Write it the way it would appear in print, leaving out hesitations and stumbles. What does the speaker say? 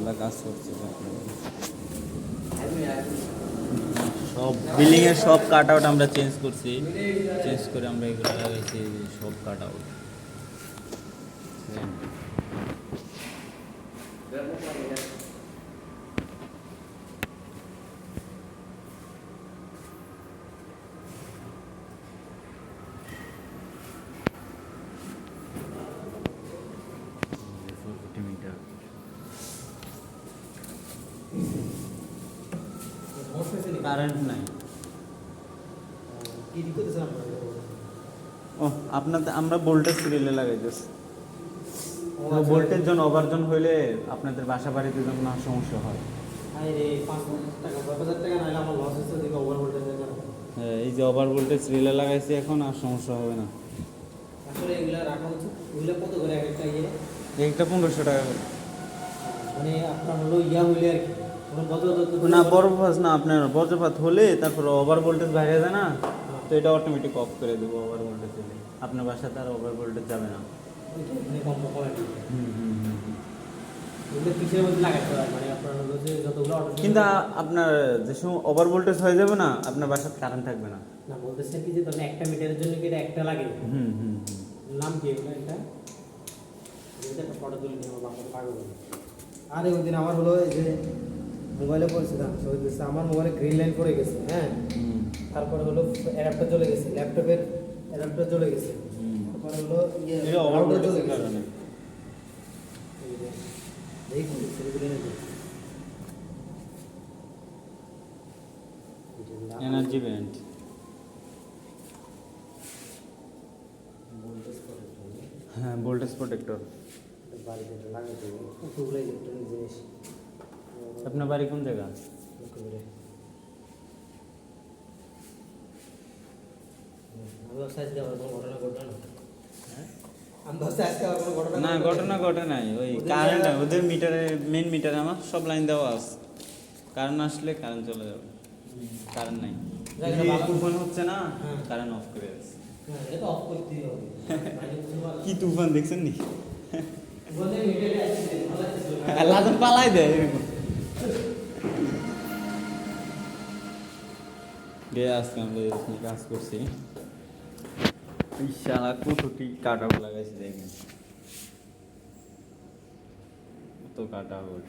আমরা কাজ করছি সব বিল্ডিং এর সব কাট আউট আমরা চেঞ্জ করছি, চেঞ্জ করে আমরা এগুলো লাগাইছি সব কাট আউট। কারেন্ট নাই। ও আপনাদের আমরা ভোল্টেজ রিলে লাগাইতেছি। ভোল্টেজ জন ওভারজন হইলে আপনাদের বাসা বাড়িতে যেন না সমস্যা হয়। হ্যাঁ, এই যে ওভার ভোল্টেজ রিলে লাগাইছি এখন আর সমস্যা হবে না। একটা 1500 টাকা করে। মানে আপনার হলো ইয়া হইলে আর কি না বরফাস না, আপনার বজ্রপাত হলে তারপর ওভার ভোল্টেজ বাইরে যায় না, তো এটা অটোমেটিক অফ করে দেবো। ওভার ভোল্টেজ হলে আপনার বাসাতে আর ওভার ভোল্টেজ যাবে না। কিন্তু আপনার যে সময় ওভার ভোল্টেজ হয়ে যাবে না, আপনার বাসার কারেন্ট থাকবে না। না বলতেছেন কি যে ধরেন একটা মিটারের জন্য কি এটা একটা লাগে? নাম কি এটা? এটা একটা ফটো তুলে নিয়ে আমার বাসার পাগল। আরে ওই দিন আমার হলো এই যে মোবাইলে পড়ছিলাম, আমার মোবাইলে গ্রিন লাইন পড়ে গেছে। হ্যাঁ, তারপরে হলো অ্যাডাপ্টার চলে গেছে, ল্যাপটপের অ্যাডাপ্টার চলে গেছে। তারপরে হলো এটা ওভার ভোল্টেজের কারণে। দেখুন সেগুলো নেই। এনার্জি ব্যান্ড হ্যাঁ, ভোল্টেজ প্রোটেক্টর। বাড়িতে লাগাতে হবে কতগুলো ইলেকট্রনিক জিনিস। আপনার বাড়ি কোন জায়গা? না ঘটনা ঘটে নাই, ওই কারেন্ট ওদের মিটারে, মেন মিটারে আমার সব লাইন দেওয়া আছে। কারেন্ট আসলে কারেন্ট চলে যাবে, কারেন্ট নাই। তুফান হচ্ছে না, কারেন্ট অফ করে আছে। কি তুফান দেখছেন নি? লাদন পালাই দেয় এরকম। আজকে আমরা এরকম কাজ করছি। শালা কতটি কাট আউট লাগাইছি দেখেন, কত কাট আউট।